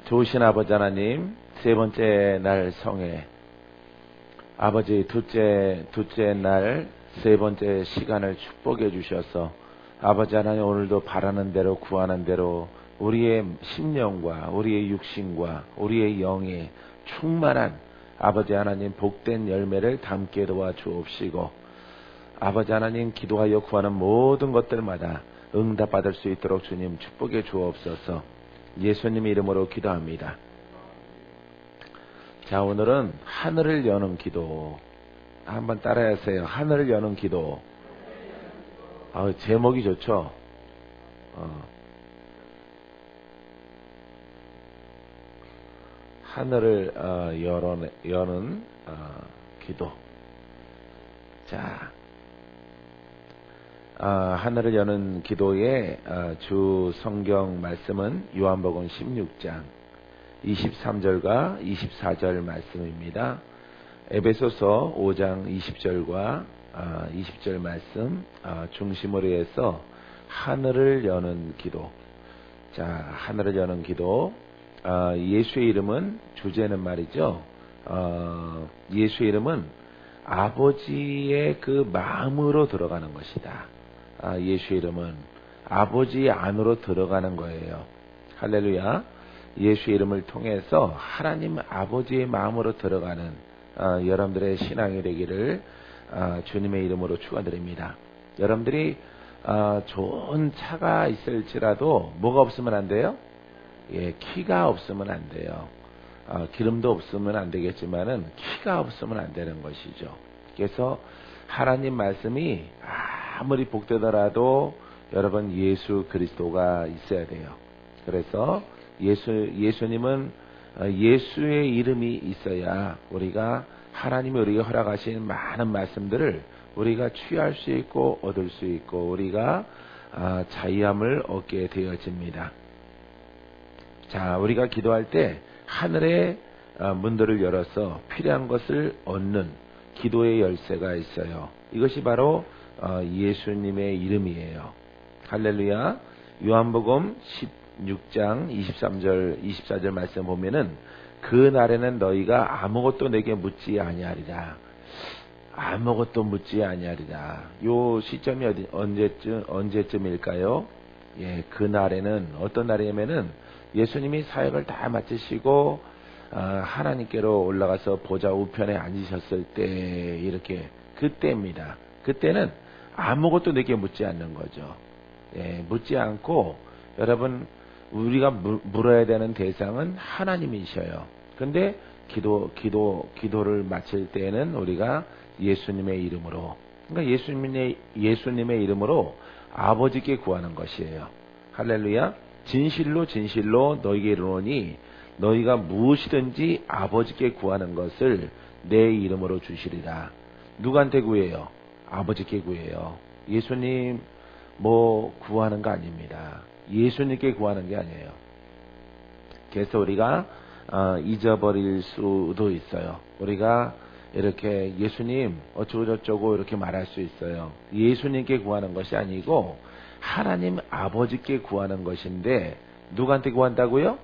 좋으신 아버지 하나님, 세 번째 날 성회, 아버지 둘째 날 세 번째 시간을 축복해 주셔서 아버지 하나님 오늘도 바라는 대로 구하는 대로 우리의 심령과 우리의 육신과 우리의 영에 충만한 아버지 하나님 복된 열매를 담게 도와 주옵시고 아버지 하나님 기도하여 구하는 모든 것들마다 응답받을 수 있도록 주님 축복해 주옵소서. 예수님의 이름으로 기도합니다. 자, 오늘은 하늘을 여는 기도. 한번 따라하세요. 하늘을 여는 기도. 제목이 좋죠? 하늘을 여는 기도. 자, 하늘을 여는 기도의 주 성경 말씀은 요한복음 16장 23절과 24절 말씀입니다. 에베소서 5장 20절과 20절 말씀 중심으로 해서 하늘을 여는 기도. 자, 하늘을 여는 기도. 예수의 이름은 주제는 말이죠. 예수의 이름은 아버지의 그 마음으로 들어가는 것이다. 예수의 이름은 아버지 안으로 들어가는 거예요. 할렐루야. 예수의 이름을 통해서 하나님 아버지의 마음으로 들어가는 여러분들의 신앙이 되기를 주님의 이름으로 축원드립니다. 여러분들이 좋은 차가 있을지라도 뭐가 없으면 안 돼요? 예, 키가 없으면 안 돼요. 기름도 없으면 안 되겠지만은 키가 없으면 안 되는 것이죠. 그래서 하나님 말씀이 아무리 복되더라도 여러분 예수 그리스도가 있어야 돼요. 그래서 예수님은 예수의 이름이 있어야 우리가 하나님이 우리에게 허락하신 많은 말씀들을 우리가 취할 수 있고 얻을 수 있고 우리가 자유함을 얻게 되어집니다. 자, 우리가 기도할 때 하늘의 문들을 열어서 필요한 것을 얻는 기도의 열쇠가 있어요. 이것이 바로 예수님의 이름이에요. 할렐루야. 요한복음 16장 23절 24절 말씀 보면은 그 날에는 너희가 아무것도 내게 묻지 아니하리라. 아무것도 묻지 아니하리라. 요 시점이 언제쯤일까요? 예, 그 날에는 어떤 날이냐면은 예수님이 사역을 다 마치시고 하나님께로 올라가서 보좌 우편에 앉으셨을 때 이렇게 그때입니다. 그때는 아무것도 내게 묻지 않는 거죠. 예, 묻지 않고 여러분 우리가 물어야 되는 대상은 하나님이셔요. 근데 기도를 마칠 때에는 우리가 예수님의 이름으로, 그러니까 예수님의 이름으로 아버지께 구하는 것이에요. 할렐루야. 진실로 너희에게 이르노니 너희가 무엇이든지 아버지께 구하는 것을 내 이름으로 주시리라. 누구한테 구해요? 아버지께 구해요. 예수님 뭐 구하는 거 아닙니다. 예수님께 구하는 게 아니에요. 그래서 우리가 잊어버릴 수도 있어요. 우리가 이렇게 예수님 어쩌고 저쩌고 이렇게 말할 수 있어요. 예수님께 구하는 것이 아니고 하나님 아버지께 구하는 것인데 누구한테 구한다고요?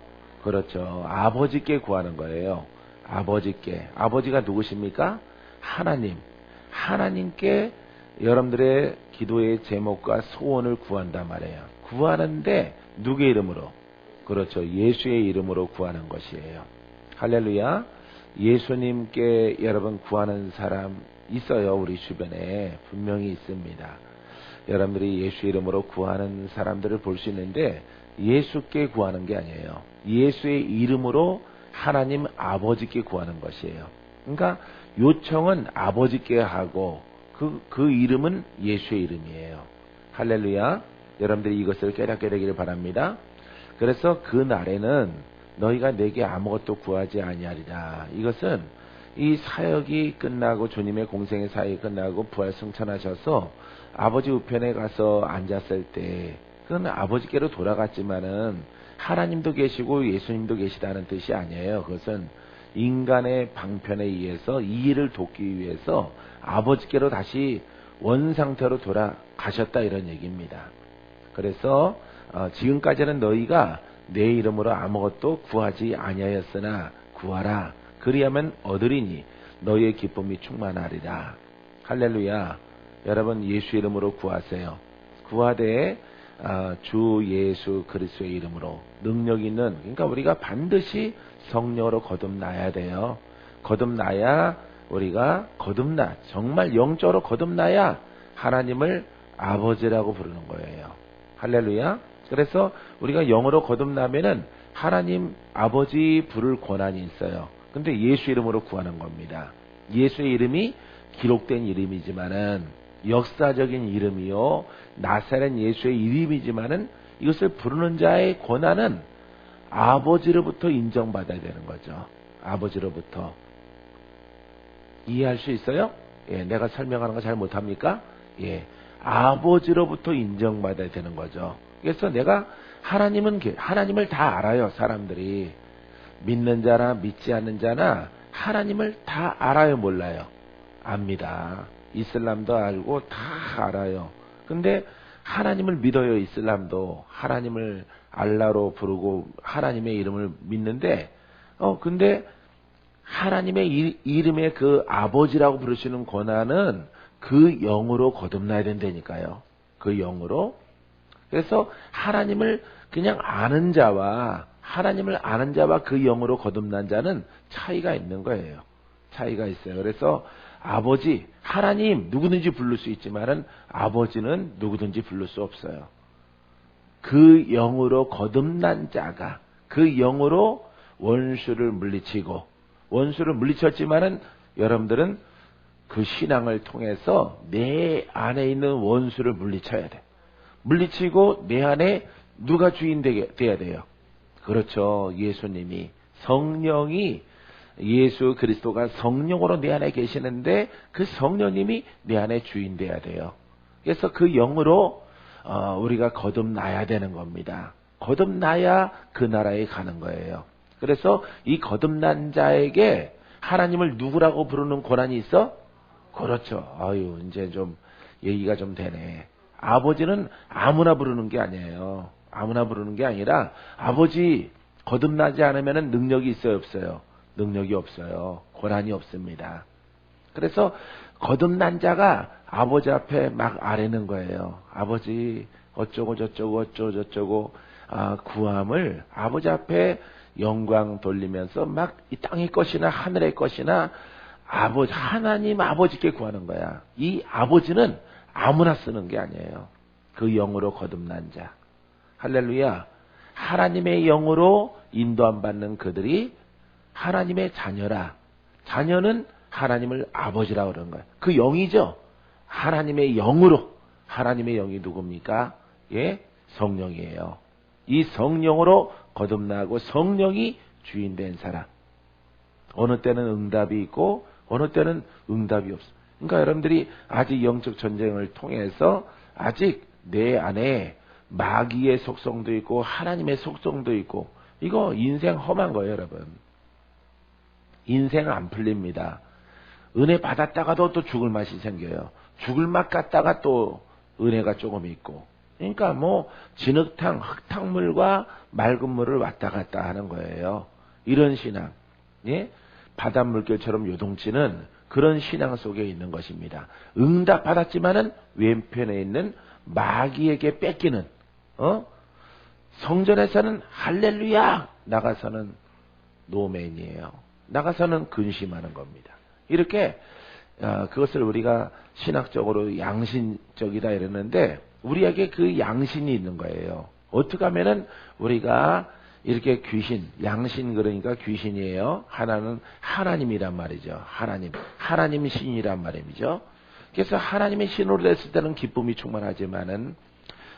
그렇죠. 아버지께 구하는 거예요. 아버지께. 아버지가 누구십니까? 하나님. 하나님께 여러분들의 기도의 제목과 소원을 구한단 말이에요. 구하는데 누구의 이름으로? 그렇죠. 예수의 이름으로 구하는 것이에요. 할렐루야. 예수님께 여러분 구하는 사람 있어요. 우리 주변에 분명히 있습니다. 여러분들이 예수 이름으로 구하는 사람들을 볼 수 있는데 예수께 구하는 게 아니에요. 예수의 이름으로 하나님 아버지께 구하는 것이에요. 그러니까 요청은 아버지께 하고 그 이름은 예수의 이름이에요. 할렐루야. 여러분들이 이것을 깨닫게 되기를 바랍니다. 그래서 그 날에는 너희가 내게 아무것도 구하지 아니하리라. 이것은 이 사역이 끝나고 주님의 공생의 사역이 끝나고 부활 승천하셔서 아버지 우편에 가서 앉았을 때 그건 아버지께로 돌아갔지만은 하나님도 계시고 예수님도 계시다는 뜻이 아니에요. 그것은 인간의 방편에 의해서 이 일을 돕기 위해서 아버지께로 다시 원상태로 돌아가셨다 이런 얘기입니다. 그래서 지금까지는 너희가 내 이름으로 아무것도 구하지 아니하였으나 구하라. 그리하면 얻으리니 너희의 기쁨이 충만하리라. 할렐루야. 여러분 예수 이름으로 구하세요. 구하되 주 예수 그리스도의 이름으로 능력 있는, 그러니까 우리가 반드시 성령으로 거듭나야 돼요. 거듭나야 우리가 정말 영적으로 거듭나야 하나님을 아버지라고 부르는 거예요. 할렐루야. 그래서 우리가 영으로 거듭나면은 하나님 아버지 부를 권한이 있어요. 근데 예수 이름으로 구하는 겁니다. 예수의 이름이 기록된 이름이지만은 역사적인 이름이요 나사렛 예수의 이름이지만은 이것을 부르는 자의 권한은 아버지로부터 인정받아야 되는 거죠. 아버지로부터. 이해할 수 있어요? 예, 내가 설명하는 거 잘 못합니까? 예, 아버지로부터 인정받아야 되는 거죠. 그래서 내가 하나님을 다 알아요. 사람들이 믿는 자나 믿지 않는 자나 하나님을 다 알아요, 몰라요? 압니다. 이슬람도 알고 다 알아요. 근데 하나님을 믿어요. 이슬람도 하나님을 알라로 부르고 하나님의 이름을 믿는데 근데 하나님의 이름의 그 아버지라고 부르시는 권한은 그 영으로 거듭나야 된다니까요. 그 영으로. 그래서 하나님을 그냥 아는 자와 그 영으로 거듭난 자는 차이가 있는 거예요. 차이가 있어요. 그래서 아버지, 하나님 누구든지 부를 수 있지만은 아버지는 누구든지 부를 수 없어요. 그 영으로 거듭난 자가 그 영으로 원수를 물리쳤지만은 여러분들은 그 신앙을 통해서 내 안에 있는 원수를 물리쳐야 돼. 물리치고 내 안에 누가 주인 돼야 돼요? 그렇죠. 예수님이, 성령이, 예수 그리스도가 성령으로 내 안에 계시는데 그 성령님이 내 안에 주인 돼야 돼요. 그래서 그 영으로 우리가 거듭나야 되는 겁니다. 거듭나야 그 나라에 가는 거예요. 그래서 이 거듭난 자에게 하나님을 누구라고 부르는 권한이 있어? 그렇죠. 아유, 이제 좀 얘기가 좀 되네. 아버지는 아무나 부르는 게 아니에요. 아무나 부르는 게 아니라 아버지, 거듭나지 않으면 능력이 있어요, 없어요? 능력이 없어요. 권한이 없습니다. 그래서 거듭난 자가 아버지 앞에 막 아뢰는 거예요. 아버지 어쩌고 저쩌고 구함을 아버지 앞에 영광 돌리면서 막 이 땅의 것이나 하늘의 것이나 하나님 아버지께 구하는 거야. 이 아버지는 아무나 쓰는 게 아니에요. 그 영으로 거듭난 자. 할렐루야. 하나님의 영으로 인도 안 받는 그들이 하나님의 자녀라. 자녀는 하나님을 아버지라고 그러는 거예요. 그 영이죠. 하나님의 영으로. 하나님의 영이 누굽니까? 예, 성령이에요. 이 성령으로 거듭나고 성령이 주인 된 사람. 어느 때는 응답이 있고 어느 때는 응답이 없어. 그러니까 여러분들이 아직 영적 전쟁을 통해서 아직 내 안에 마귀의 속성도 있고 하나님의 속성도 있고, 이거 인생 험한 거예요, 여러분. 인생 안 풀립니다. 은혜 받았다가도 또 죽을 맛이 생겨요. 죽을 맛 같다가 또 은혜가 조금 있고. 그러니까 뭐 진흙탕, 흙탕물과 맑은 물을 왔다 갔다 하는 거예요. 이런 신앙. 예? 바닷물결처럼 요동치는 그런 신앙 속에 있는 것입니다. 응답 받았지만은 왼편에 있는 마귀에게 뺏기는, 성전에서는 할렐루야! 나가서는 노맨이에요. 나가서는 근심하는 겁니다. 이렇게, 그것을 우리가 신학적으로 양신적이다 이러는데, 우리에게 그 양신이 있는 거예요. 어떻게 하면은 우리가 이렇게 양신 그러니까 귀신이에요. 하나는 하나님이란 말이죠. 하나님 신이란 말이죠. 그래서 하나님의 신으로 됐을 때는 기쁨이 충만하지만은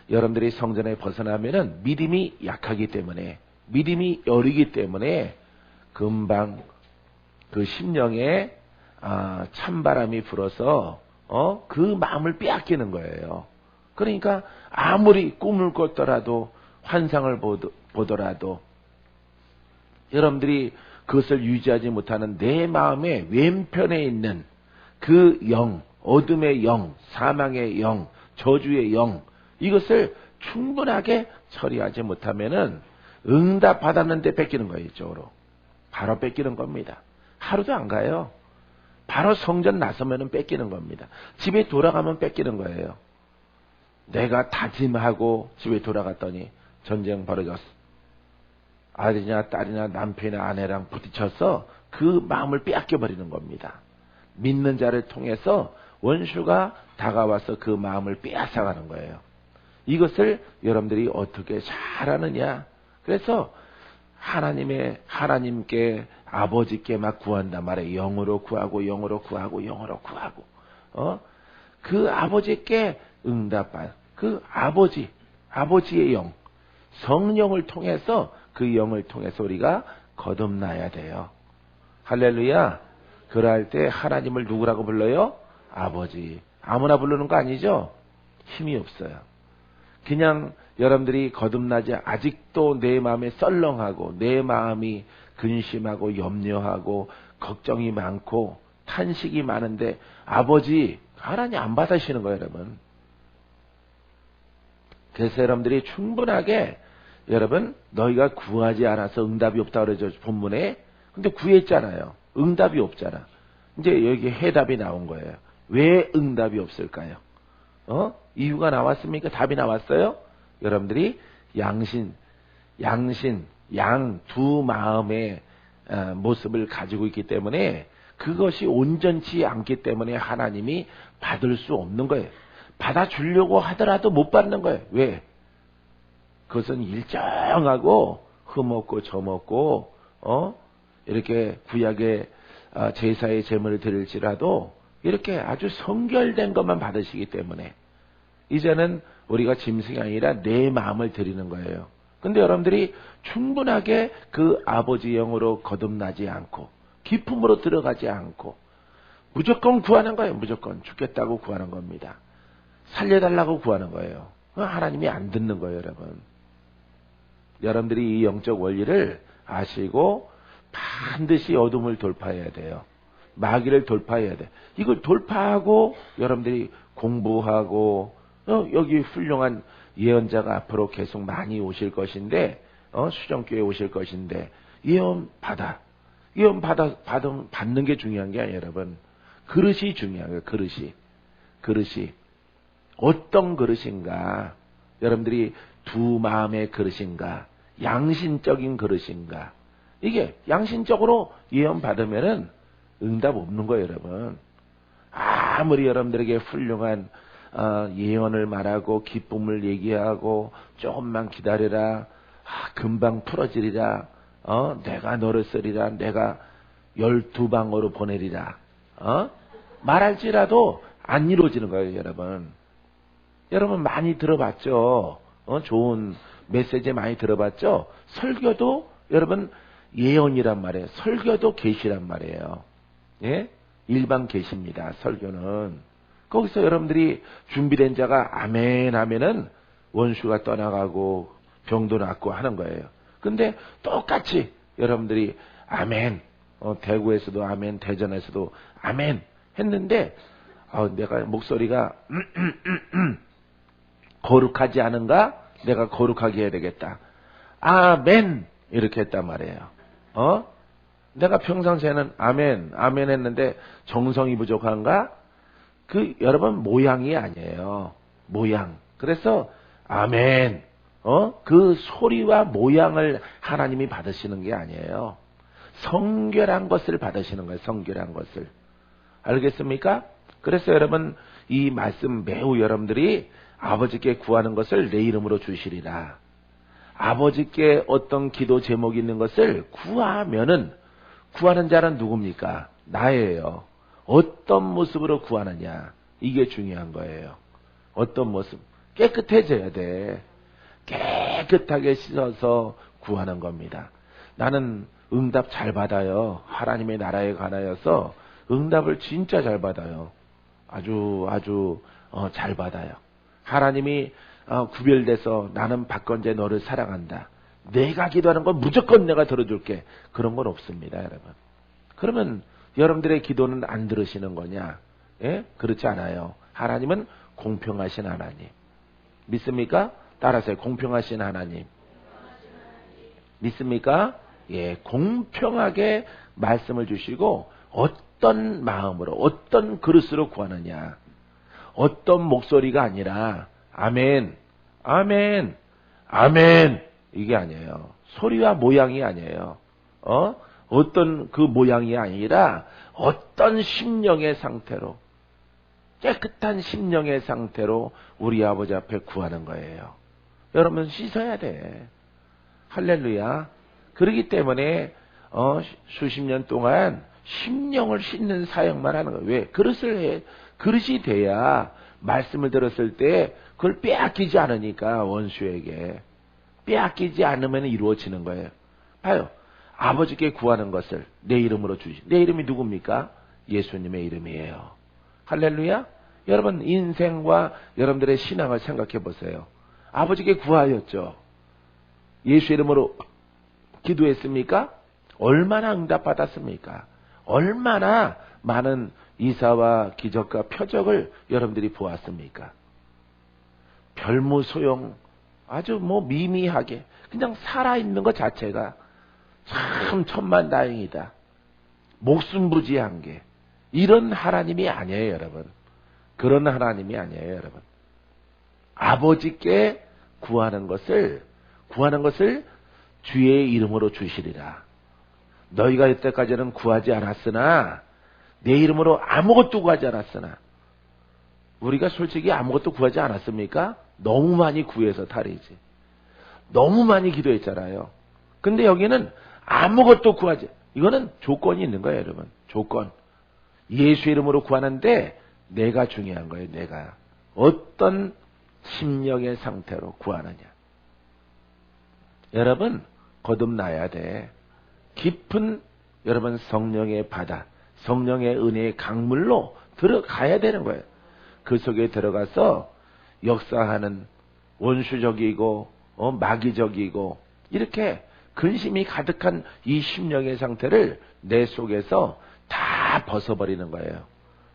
여러분들이 성전에 벗어나면은 믿음이 약하기 때문에, 믿음이 여리기 때문에 금방 그 심령에 찬바람이 불어서 그 마음을 빼앗기는 거예요. 그러니까 아무리 꿈을 꿨더라도 환상을 보더라도 여러분들이 그것을 유지하지 못하는 내 마음의 왼편에 있는 그 영, 어둠의 영, 사망의 영, 저주의 영, 이것을 충분하게 처리하지 못하면은 응답 받았는데 뺏기는 거예요. 이쪽으로. 바로 뺏기는 겁니다. 하루도 안 가요. 바로 성전 나서면은 뺏기는 겁니다. 집에 돌아가면 뺏기는 거예요. 내가 다짐하고 집에 돌아갔더니 전쟁 벌어졌어. 아들이나 딸이나 남편이나 아내랑 부딪혀서 그 마음을 빼앗겨버리는 겁니다. 믿는 자를 통해서 원수가 다가와서 그 마음을 빼앗아가는 거예요. 이것을 여러분들이 어떻게 잘하느냐. 그래서 하나님께 아버지께 막 구한단 말이에요. 영으로 구하고 영으로 구하고 영으로 구하고. 그 아버지께 응답한 그 아버지의 영, 성령을 통해서 그 영을 통해서 우리가 거듭나야 돼요. 할렐루야. 그럴 때 하나님을 누구라고 불러요? 아버지. 아무나 부르는 거 아니죠? 힘이 없어요. 그냥 여러분들이 거듭나지 아직도 내 마음에 썰렁하고 내 마음이 근심하고 염려하고 걱정이 많고 탄식이 많은데 아버지 하나님 안 받으시는 거예요, 여러분. 그래서 여러분들이 충분하게 여러분 너희가 구하지 않아서 응답이 없다고 그러죠, 본문에. 근데 구했잖아요. 응답이 없잖아. 이제 여기 해답이 나온 거예요. 왜 응답이 없을까요? 이유가 나왔습니까? 답이 나왔어요? 여러분들이 양 두 마음의 모습을 가지고 있기 때문에 그것이 온전치 않기 때문에 하나님이 받을 수 없는 거예요. 받아주려고 하더라도 못 받는 거예요. 왜? 그것은 일정하고 흠없고 점없고 이렇게 구약의 제사의 제물을 드릴지라도 이렇게 아주 성결된 것만 받으시기 때문에 이제는 우리가 짐승이 아니라 내 마음을 드리는 거예요. 근데 여러분들이 충분하게 그 아버지 영으로 거듭나지 않고 기품으로 들어가지 않고 무조건 구하는 거예요. 무조건 죽겠다고 구하는 겁니다. 살려달라고 구하는 거예요. 하나님이 안 듣는 거예요, 여러분. 여러분들이 이 영적 원리를 아시고 반드시 어둠을 돌파해야 돼요. 마귀를 돌파해야 돼. 이걸 돌파하고 여러분들이 공부하고 여기 훌륭한 예언자가 앞으로 계속 많이 오실 것인데 수정교회 오실 것인데 예언 받는 게 중요한 게 아니에요, 여러분. 그릇이 중요한 거예요. 그릇이 어떤 그릇인가? 여러분들이 두 마음의 그릇인가? 양심적인 그릇인가? 이게 양심적으로 예언 받으면은 응답 없는 거예요, 여러분. 아무리 여러분들에게 훌륭한 예언을 말하고 기쁨을 얘기하고 조금만 기다려라. 금방 풀어지리라. 내가 너를 쓰리라. 내가 12방으로 보내리라. 말할지라도 안 이루어지는 거예요, 여러분. 여러분 많이 들어봤죠? 좋은 메시지 많이 들어봤죠? 설교도 여러분 예언이란 말이에요. 설교도 계시란 말이에요. 예? 일반 계시입니다. 설교는. 거기서 여러분들이 준비된 자가 아멘 하면은 원수가 떠나가고 병도 낫고 하는 거예요. 근데 똑같이 여러분들이 아멘, 대구에서도 아멘, 대전에서도 아멘 했는데 내가 목소리가 거룩하지 않은가? 내가 거룩하게 해야 되겠다. 아멘 이렇게 했단 말이에요. 내가 평상시에는 아멘 했는데 정성이 부족한가? 여러분 모양이 아니에요. 모양. 그래서 아멘. 그 소리와 모양을 하나님이 받으시는 게 아니에요. 성결한 것을 받으시는 거예요. 성결한 것을. 알겠습니까? 그래서 여러분 이 말씀 매우 여러분들이 아버지께 구하는 것을 내 이름으로 주시리라. 아버지께 어떤 기도 제목이 있는 것을 구하면은 구하는 자는 누굽니까? 나예요. 어떤 모습으로 구하느냐. 이게 중요한 거예요. 어떤 모습. 깨끗해져야 돼. 깨끗하게 씻어서 구하는 겁니다. 나는 응답 잘 받아요. 하나님의 나라에 관하여서 응답을 진짜 잘 받아요. 아주 잘 받아요. 하나님이 구별돼서 나는 박건재 너를 사랑한다. 내가 기도하는 건 무조건 내가 들어줄게. 그런 건 없습니다, 여러분. 그러면 여러분들의 기도는 안 들으시는 거냐? 예? 그렇지 않아요. 하나님은 공평하신 하나님. 믿습니까? 따라서요. 공평하신 하나님. 믿습니까? 예, 공평하게 말씀을 주시고 어떤 마음으로 어떤 그릇으로 구하느냐. 어떤 목소리가 아니라 아멘, 아멘, 아멘 이게 아니에요. 소리와 모양이 아니에요. 어떤 그 모양이 아니라 어떤 심령의 상태로 깨끗한 심령의 상태로 우리 아버지 앞에 구하는 거예요. 여러분 씻어야 돼. 할렐루야. 그렇기 때문에 수십 년 동안 심령을 씻는 사역만 하는 거예요. 왜? 그릇이 돼야 말씀을 들었을 때 그걸 빼앗기지 않으니까 원수에게. 빼앗기지 않으면 이루어지는 거예요. 봐요. 아버지께 구하는 것을 내 이름으로 주시. 내 이름이 누굽니까? 예수님의 이름이에요. 할렐루야. 여러분 인생과 여러분들의 신앙을 생각해 보세요. 아버지께 구하였죠. 예수 이름으로 기도했습니까? 얼마나 응답받았습니까? 얼마나 많은 이사와 기적과 표적을 여러분들이 보았습니까? 별무소용 아주 미미하게 그냥 살아있는 것 자체가 참 천만다행이다. 목숨부지한 게 이런 하나님이 아니에요, 여러분. 그런 하나님이 아니에요, 여러분. 아버지께 구하는 것을 주의 이름으로 주시리라. 너희가 이때까지는 구하지 않았으나 내 이름으로 아무것도 구하지 않았으나 우리가 솔직히 아무것도 구하지 않았습니까? 너무 많이 구해서 탈이지. 너무 많이 기도했잖아요. 근데 여기는 아무것도 구하지. 이거는 조건이 있는 거예요, 여러분. 조건. 예수 이름으로 구하는데 내가 중요한 거예요, 내가. 어떤 심령의 상태로 구하느냐. 여러분, 거듭나야 돼. 깊은 여러분 성령의 바다, 성령의 은혜의 강물로 들어가야 되는 거예요. 그 속에 들어가서 역사하는 원수적이고 마귀적이고 이렇게 근심이 가득한 이 심령의 상태를 내 속에서 다 벗어버리는 거예요.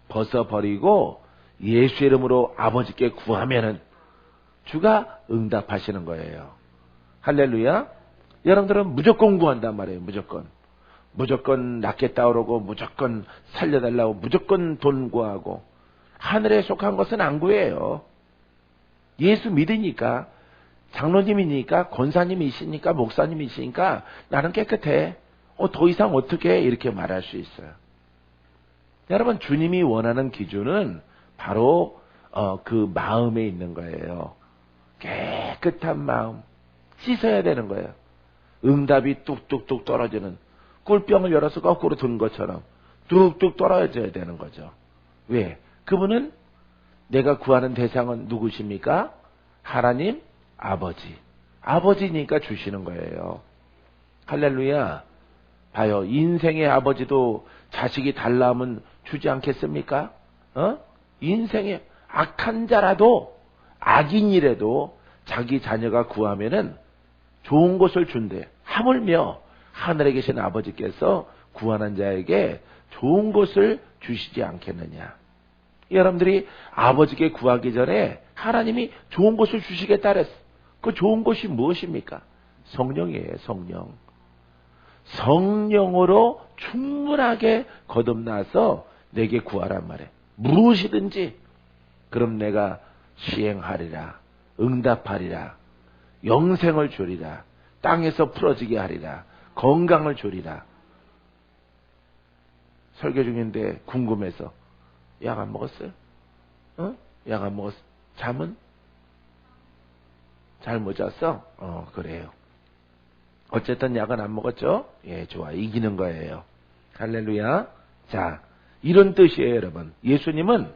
벗어버리고 예수 이름으로 아버지께 구하면은 주가 응답하시는 거예요. 할렐루야. 여러분들은 무조건 구한단 말이에요. 무조건 낫겠다 그러고 무조건 살려달라고 무조건 돈 구하고 하늘에 속한 것은 안 구해요. 예수 믿으니까 장로님이니까 권사님이시니까 목사님이시니까 나는 깨끗해. 더 이상 어떻게 해? 이렇게 말할 수 있어요. 여러분 주님이 원하는 기준은 바로 그 마음에 있는 거예요. 깨끗한 마음 씻어야 되는 거예요. 응답이 뚝뚝뚝 떨어지는 꿀병을 열어서 거꾸로 든 것처럼 뚝뚝 떨어져야 되는 거죠. 왜? 그분은 내가 구하는 대상은 누구십니까? 하나님 아버지. 아버지니까 주시는 거예요. 할렐루야. 봐요. 인생의 아버지도 자식이 달라하면 주지 않겠습니까? 인생의 악한 자라도 악인이라도 자기 자녀가 구하면은 좋은 것을 준대. 하물며 하늘에 계신 아버지께서 구하는 자에게 좋은 것을 주시지 않겠느냐. 여러분들이 아버지께 구하기 전에 하나님이 좋은 것을 주시겠다 그랬어. 그 좋은 것이 무엇입니까? 성령이에요. 성령. 성령으로 충분하게 거듭나서 내게 구하란 말이에요. 무엇이든지 그럼 내가 시행하리라. 응답하리라. 영생을 주리라. 땅에서 풀어지게 하리라. 건강을 주리라. 설교 중인데 궁금해서 약 안 먹었어요? 약 안 먹었어? 잠은? 잘 못 잤어? 그래요. 어쨌든 약은 안 먹었죠? 예, 좋아. 이기는 거예요. 할렐루야. 자, 이런 뜻이에요, 여러분. 예수님은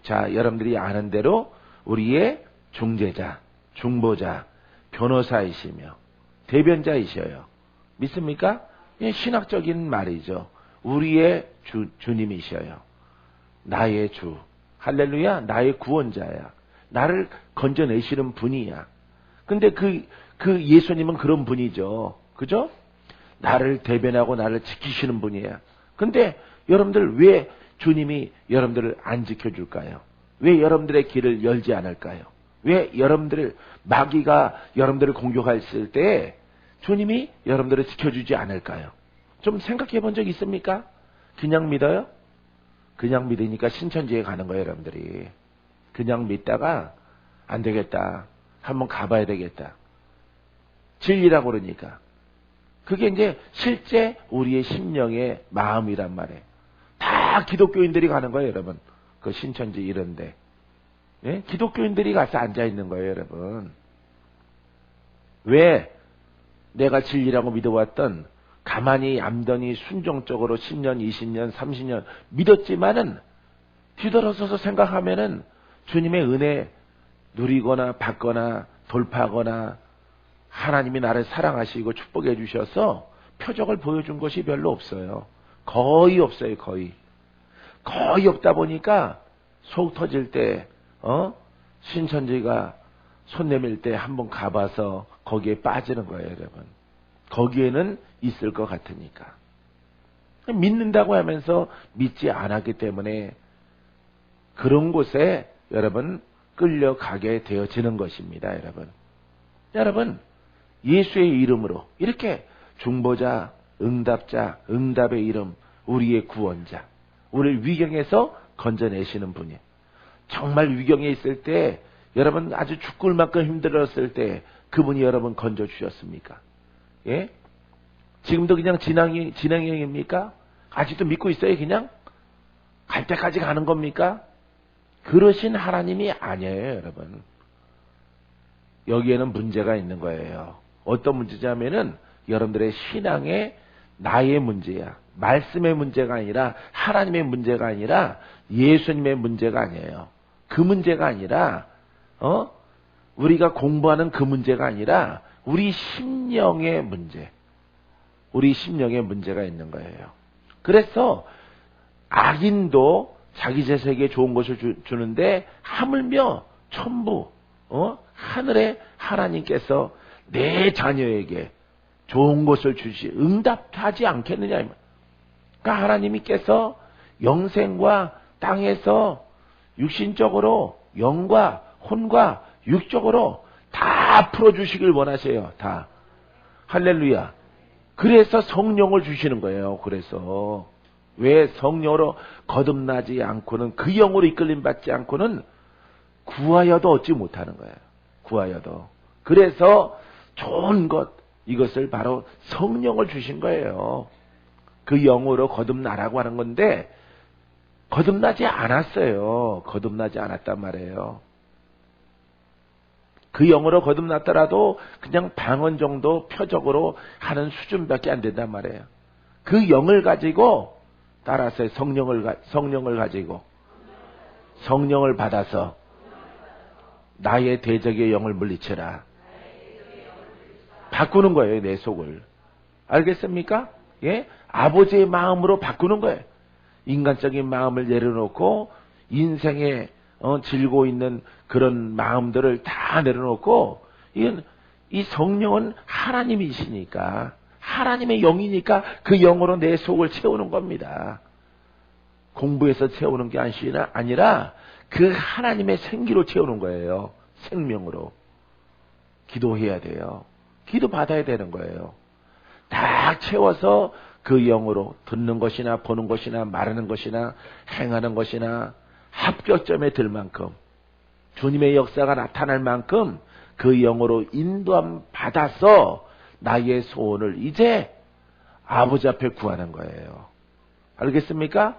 자, 여러분들이 아는 대로 우리의 중재자, 중보자, 변호사이시며 대변자이셔요. 믿습니까? 예, 신학적인 말이죠. 우리의 주님이셔요. 나의 주. 할렐루야. 나의 구원자야. 나를 건져내시는 분이야. 근데 그 예수님은 그런 분이죠. 그죠? 나를 대변하고 나를 지키시는 분이야. 근데 여러분들 왜 주님이 여러분들을 안 지켜줄까요? 왜 여러분들의 길을 열지 않을까요? 왜 여러분들을 마귀가 여러분들을 공격했을 때 주님이 여러분들을 지켜주지 않을까요? 좀 생각해 본 적 있습니까? 그냥 믿어요? 그냥 믿으니까 신천지에 가는 거예요, 여러분들이. 그냥 믿다가 안 되겠다. 한번 가봐야 되겠다. 진리라고 그러니까. 그게 이제 실제 우리의 심령의 마음이란 말이에요. 다 기독교인들이 가는 거예요, 여러분. 그 신천지 이런데. 예? 기독교인들이 가서 앉아있는 거예요, 여러분. 왜? 내가 진리라고 믿어왔던 가만히 얌전히 순종적으로 10년, 20년, 30년 믿었지만은 뒤돌아서서 생각하면은 주님의 은혜 누리거나 받거나 돌파하거나 하나님이 나를 사랑하시고 축복해 주셔서 표적을 보여준 것이 별로 없어요. 거의 없어요, 거의. 거의 없다 보니까 속 터질 때, 신천지가 손 내밀 때 한번 가봐서 거기에 빠지는 거예요, 여러분. 거기에는 있을 것 같으니까. 믿는다고 하면서 믿지 않았기 때문에 그런 곳에 여러분 끌려가게 되어지는 것입니다, 여러분. 여러분, 예수의 이름으로 이렇게 중보자, 응답자, 응답의 이름, 우리의 구원자, 우리를 위경에서 건져내시는 분이 정말 위경에 있을 때 여러분 아주 죽을 만큼 힘들었을 때 그분이 여러분 건져주셨습니까? 예? 지금도 그냥 진행형입니까? 아직도 믿고 있어요, 그냥? 갈 때까지 가는 겁니까? 그러신 하나님이 아니에요, 여러분. 여기에는 문제가 있는 거예요. 어떤 문제냐면은 여러분들의 신앙의 나의 문제야. 말씀의 문제가 아니라 하나님의 문제가 아니라 예수님의 문제가 아니에요. 그 문제가 아니라 우리가 공부하는 그 문제가 아니라 우리 심령의 문제. 우리 심령의 문제가 있는 거예요. 그래서 악인도 자기 재색에 좋은 것을 주는데 하물며 천부 하늘의 하나님께서 내 자녀에게 좋은 것을 주시 응답하지 않겠느냐. 그러니까 하나님께서 영생과 땅에서 육신적으로 영과 혼과 육적으로 다 풀어주시길 원하세요. 다. 할렐루야. 그래서 성령을 주시는 거예요. 그래서 왜 성령으로 거듭나지 않고는 그 영으로 이끌림 받지 않고는 구하여도 얻지 못하는 거예요. 구하여도. 그래서 좋은 것 이것을 바로 성령을 주신 거예요. 그 영으로 거듭나라고 하는 건데 거듭나지 않았어요. 거듭나지 않았단 말이에요. 그 영으로 거듭났더라도 그냥 방언 정도 표적으로 하는 수준밖에 안 된단 말이에요. 그 영을 가지고 따라서 성령을 가지고 성령을 받아서 나의 대적의 영을 물리쳐라. 바꾸는 거예요, 내 속을. 알겠습니까? 예? 아버지의 마음으로 바꾸는 거예요. 인간적인 마음을 내려놓고 인생에 질고 있는 그런 마음들을 다 내려놓고 이 성령은 하나님이시니까 하나님의 영이니까 그 영으로 내 속을 채우는 겁니다. 공부해서 채우는 게 아니라 그 하나님의 생기로 채우는 거예요. 생명으로. 기도해야 돼요. 기도 받아야 되는 거예요. 다 채워서 그 영으로 듣는 것이나 보는 것이나 말하는 것이나 행하는 것이나 합격점에 들 만큼 주님의 역사가 나타날 만큼 그 영으로 인도함 받아서 나의 소원을 이제 아버지 앞에 구하는 거예요. 알겠습니까?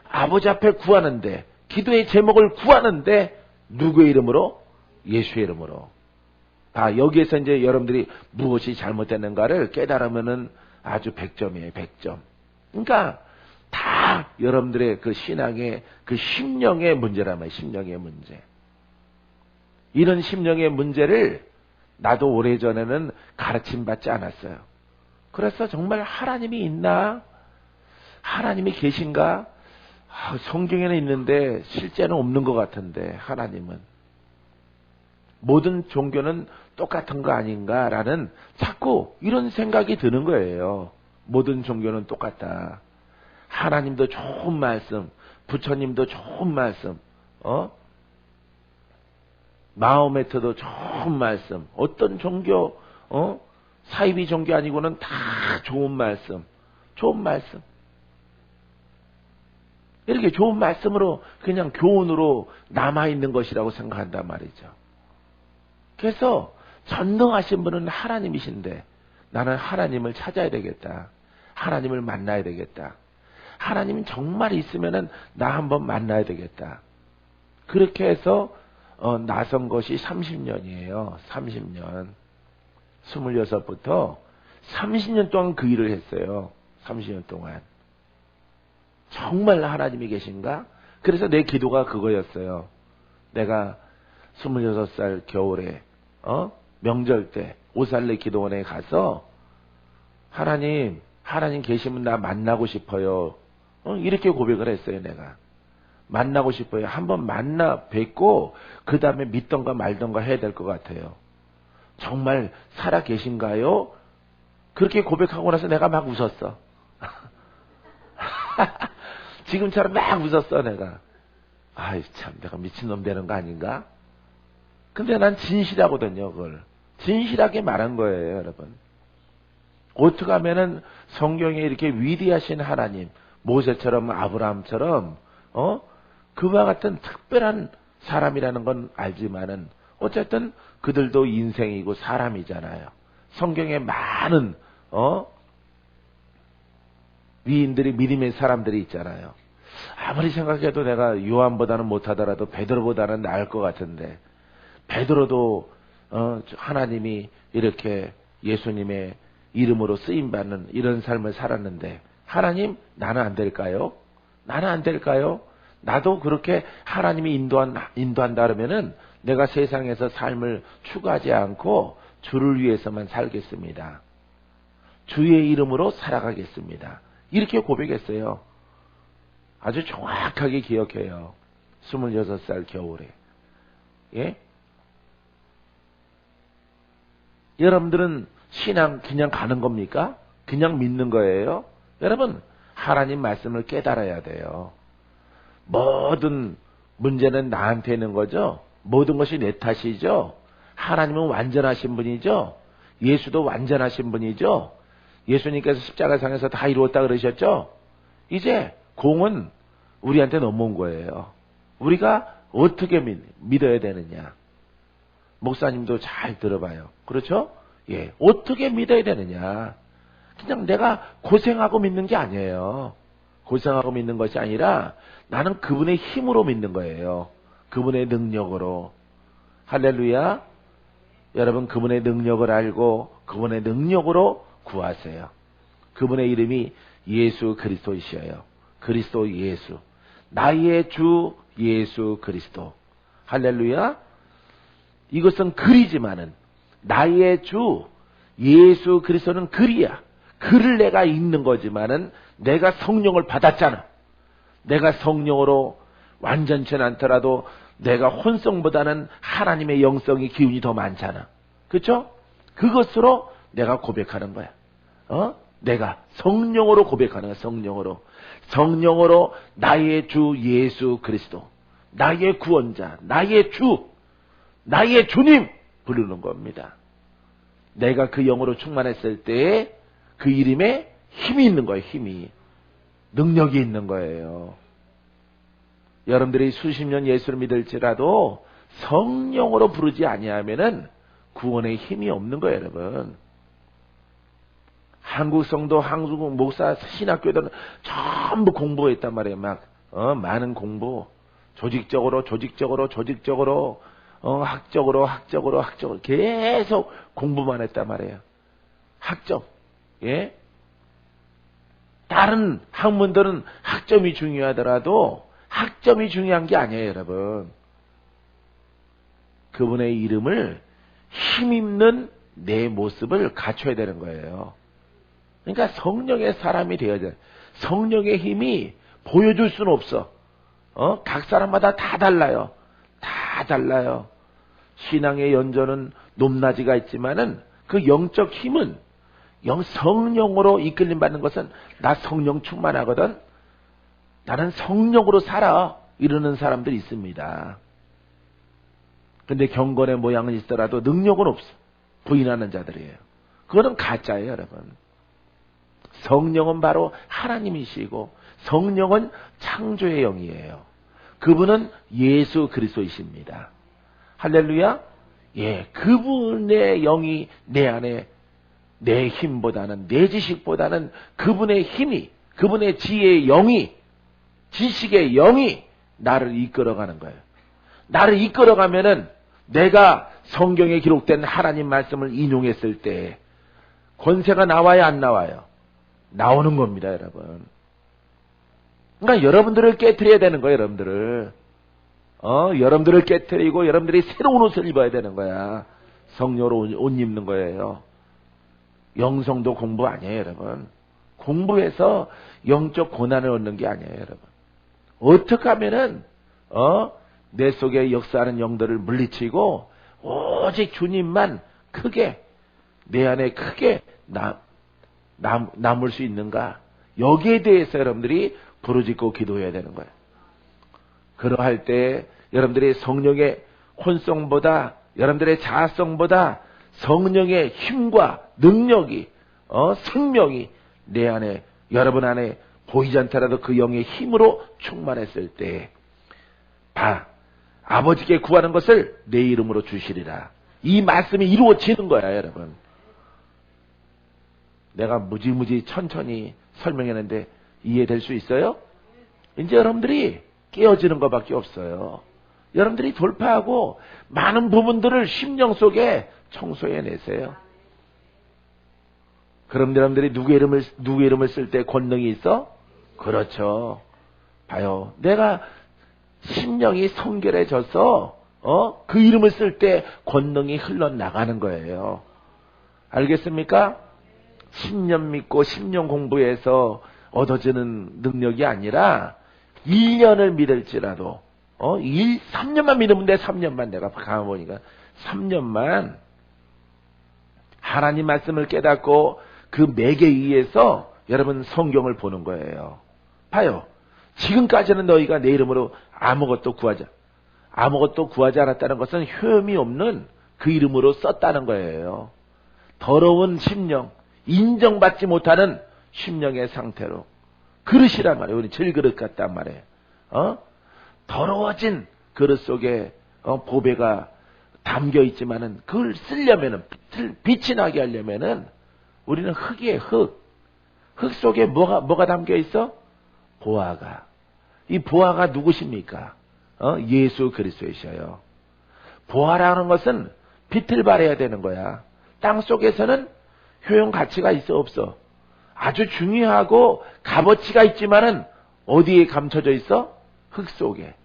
아버지 앞에 구하는데 기도의 제목을 구하는데 누구의 이름으로? 예수의 이름으로. 다 여기에서 이제 여러분들이 무엇이 잘못됐는가를 깨달으면은 아주 100점이에요. 100점. 그러니까 다 여러분들의 그 신앙의 그 심령의 문제라면 심령의 문제. 이런 심령의 문제를 나도 오래전에는 가르침 받지 않았어요. 그래서 정말 하나님이 있나? 하나님이 계신가? 성경에는 있는데 실제는 없는 것 같은데 하나님은. 모든 종교는 똑같은 거 아닌가라는 자꾸 이런 생각이 드는 거예요. 모든 종교는 똑같다. 하나님도 좋은 말씀, 부처님도 좋은 말씀, 마호메트도 좋은 말씀, 어떤 종교, 사이비 종교 아니고는 다 좋은 말씀, 좋은 말씀. 이렇게 좋은 말씀으로 그냥 교훈으로 남아있는 것이라고 생각한단 말이죠. 그래서 전능하신 분은 하나님이신데 나는 하나님을 찾아야 되겠다. 하나님을 만나야 되겠다. 하나님은 정말 있으면은 나 한번 만나야 되겠다. 그렇게 해서 나선 것이 30년이에요. 30년. 26부터 30년 동안 그 일을 했어요. 30년 동안. 정말 하나님이 계신가? 그래서 내 기도가 그거였어요. 내가 26살 겨울에 명절 때 오살레 기도원에 가서 하나님 계시면 나 만나고 싶어요. 이렇게 고백을 했어요. 내가 만나고 싶어요. 한번 만나 뵙고 그 다음에 믿던가 말던가 해야 될 것 같아요. 정말 살아 계신가요? 그렇게 고백하고 나서 내가 막 웃었어. 지금처럼 막 웃었어 내가. 아이 참 내가 미친놈 되는 거 아닌가? 근데 난 진실하거든요. 그걸 진실하게 말한 거예요. 여러분, 어떻게 하면은 성경에 이렇게 위대하신 하나님, 모세처럼 아브라함처럼 그와 같은 특별한 사람이라는 건 알지만은 어쨌든 그들도 인생이고 사람이잖아요. 성경에 많은 위인들이, 믿음의 사람들이 있잖아요. 아무리 생각해도 내가 요한보다는 못하더라도 베드로보다는 나을 것 같은데, 베드로도 하나님이 이렇게 예수님의 이름으로 쓰임받는 이런 삶을 살았는데, 하나님 나는 안 될까요? 나는 안 될까요? 나도 그렇게 하나님이 인도한다 그러면은 내가 세상에서 삶을 추구하지 않고 주를 위해서만 살겠습니다. 주의 이름으로 살아가겠습니다. 이렇게 고백했어요. 아주 정확하게 기억해요. 26살 겨울에. 예? 여러분들은 신앙 그냥 가는 겁니까? 그냥 믿는 거예요? 여러분, 하나님 말씀을 깨달아야 돼요. 모든 문제는 나한테 있는 거죠? 모든 것이 내 탓이죠? 하나님은 완전하신 분이죠? 예수도 완전하신 분이죠? 예수님께서 십자가상에서 다 이루었다 그러셨죠? 이제 공은 우리한테 넘어온 거예요. 우리가 어떻게 믿어야 되느냐? 목사님도 잘 들어봐요. 그렇죠? 예, 어떻게 믿어야 되느냐? 그냥 내가 고생하고 믿는 게 아니에요. 고생하고 믿는 것이 아니라 나는 그분의 힘으로 믿는 거예요. 그분의 능력으로. 할렐루야. 여러분, 그분의 능력을 알고 그분의 능력으로 구하세요. 그분의 이름이 예수 그리스도이셔요. 그리스도 예수. 나의 주 예수 그리스도. 할렐루야. 이것은 글이지만은 나의 주 예수 그리스도는 글이야. 글을 내가 읽는 거지만은 내가 성령을 받았잖아. 내가 성령으로 완전치 않더라도 내가 혼성보다는 하나님의 영성이 기운이 더 많잖아. 그렇죠? 그것으로 내가 고백하는 거야. 내가 성령으로 고백하는 거야. 성령으로 나의 주 예수 그리스도, 나의 구원자, 나의 주, 나의 주님 부르는 겁니다. 내가 그 영으로 충만했을 때에 그 이름에 힘이 있는 거예요. 힘이. 능력이 있는 거예요. 여러분들이 수십 년 예수를 믿을지라도 성령으로 부르지 아니하면은 구원의 힘이 없는 거예요, 여러분. 한국 성도, 한국 목사, 신학교들은 전부 공부했단 말이에요. 많은 공부. 조직적으로, 학적으로 계속 공부만 했단 말이에요. 학점. 예? 다른 학문들은 학점이 중요하더라도 학점이 중요한 게 아니에요, 여러분. 그분의 이름을 힘있는 내 모습을 갖춰야 되는 거예요. 그러니까 성령의 사람이 되어야 돼. 성령의 힘이 보여줄 수는 없어. 각 사람마다 다 달라요. 다 달라요. 신앙의 연전은 높낮이가 있지만은 그 영적 힘은 성령으로 이끌림 받는 것은 나 성령 충만하거든. 나는 성령으로 살아. 이러는 사람들이 있습니다. 근데 경건의 모양은 있더라도 능력은 없어. 부인하는 자들이에요. 그거는 가짜예요, 여러분. 성령은 바로 하나님이시고 성령은 창조의 영이에요. 그분은 예수 그리스도이십니다. 할렐루야. 예, 그분의 영이 내 안에 내 힘보다는 내 지식보다는 그분의 힘이 그분의 지혜의 영이 지식의 영이 나를 이끌어가는 거예요. 나를 이끌어가면은 내가 성경에 기록된 하나님 말씀을 인용했을 때 권세가 나와요, 안 나와요? 나오는 겁니다, 여러분. 그러니까 여러분들을 깨트려야 되는 거예요, 여러분들을. 여러분들을 깨트리고 여러분들이 새로운 옷을 입어야 되는 거야. 성령으로 옷 입는 거예요. 영성도 공부 아니에요, 여러분. 공부해서 영적 고난을 얻는 게 아니에요, 여러분. 어떻게 하면은 내 속에 역사하는 영들을 물리치고 오직 주님만 크게 내 안에 크게 남을 수 있는가? 여기에 대해서 여러분들이 부르짖고 기도해야 되는 거예요. 그러할 때 여러분들의 성령의 혼성보다 여러분들의 자아성보다 성령의 힘과 능력이 생명이 내 안에 여러분 안에 보이지 않더라도 그 영의 힘으로 충만했을 때 아버지께 구하는 것을 내 이름으로 주시리라. 이 말씀이 이루어지는 거야, 여러분. 내가 무지무지 천천히 설명했는데 이해될 수 있어요? 이제 여러분들이 깨어지는 것밖에 없어요. 여러분들이 돌파하고 많은 부분들을 심령 속에 청소해내세요. 그럼 여러분들이 누구 이름을 쓸 때 권능이 있어? 그렇죠. 봐요. 내가 심령이 성결해져서 그 이름을 쓸 때 권능이 흘러나가는 거예요. 알겠습니까? 10년 믿고 10년 공부해서 얻어지는 능력이 아니라 1년을 믿을지라도 3년만 믿으면 돼. 3년만 내가 가보니까 3년만 하나님 말씀을 깨닫고 그 맥에 의해서 여러분 성경을 보는 거예요. 봐요. 지금까지는 너희가 내 이름으로 아무것도 구하지 않았다는 것은 효험이 없는 그 이름으로 썼다는 거예요. 더러운 심령, 인정받지 못하는 심령의 상태로 그릇이란 말이에요. 우리 질그릇 같단 말이에요. 더러워진 그릇 속에 보배가 담겨 있지만은 그걸 쓰려면은 빛이 나게 하려면은 우리는 흙이에요. 흙 속에 뭐가 담겨 있어? 보화가. 이 보화가 누구십니까? 예수 그리스도이셔요. 보화라는 것은 빛을 발해야 되는 거야. 땅 속에서는 효용 가치가 있어 없어? 아주 중요하고 값어치가 있지만은 어디에 감춰져 있어? 흙 속에.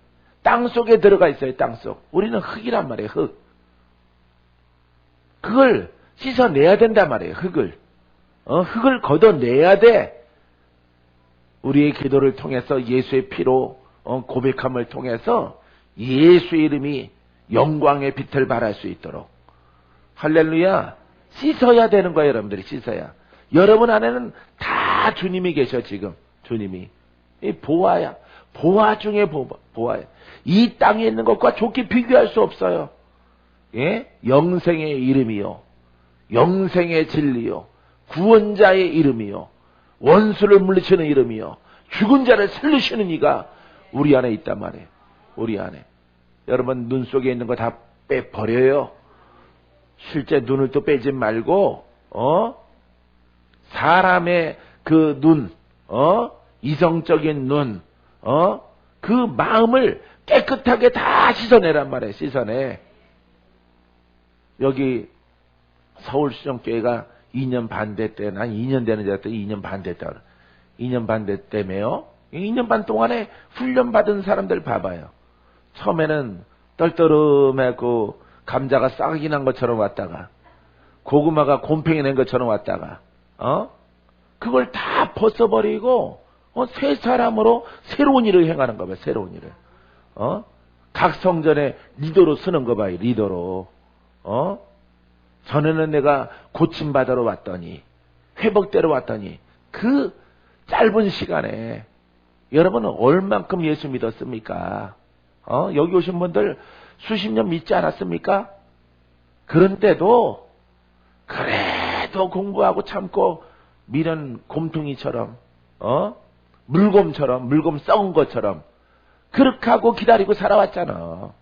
땅 속에 들어가 있어요. 땅 속. 우리는 흙이란 말이에요. 흙. 그걸 씻어내야 된단 말이에요. 흙을. 흙을 걷어내야 돼. 우리의 기도를 통해서 예수의 피로 고백함을 통해서 예수의 이름이 영광의 빛을 발할 수 있도록. 할렐루야. 씻어야 되는 거예요. 여러분들이 씻어야. 여러분 안에는 다 주님이 계셔. 지금 주님이. 이 보화야. 보화 중에 보화야. 이 땅에 있는 것과 좋게 비교할 수 없어요. 예? 영생의 이름이요. 영생의 진리요. 구원자의 이름이요. 원수를 물리치는 이름이요. 죽은 자를 살리시는 이가 우리 안에 있단 말이에요. 우리 안에. 여러분 눈 속에 있는 거 다 빼버려요. 실제 눈을 또 빼지 말고 사람의 그 눈, 이성적인 눈, 그 마음을 깨끗하게 다 씻어내란 말이에요. 씻어내. 여기 서울수정교회가 2년 반 됐대. 난 2년 되는 줄 알았더니 2년 반 됐다. 2년 반 됐다며요. 2년 반 동안에 훈련받은 사람들 봐봐요. 처음에는 떨떠름하고 감자가 싹이 난 것처럼 왔다가 고구마가 곰팡이 낸 것처럼 왔다가 그걸 다 벗어버리고 새 사람으로 새로운 일을 행하는 거 봐요. 새로운 일을. 각 성전에 리더로 쓰는 거 봐요. 리더로. 전에는 내가 고침받으러 왔더니 회복되러 왔더니 그 짧은 시간에 여러분은 얼만큼 예수 믿었습니까? 여기 오신 분들 수십 년 믿지 않았습니까? 그런데도 그래도 그래도 공부하고 참고 미련 곰퉁이처럼, 물곰처럼, 물곰 썩은 것처럼 그렇게 하고 기다리고 살아왔잖아.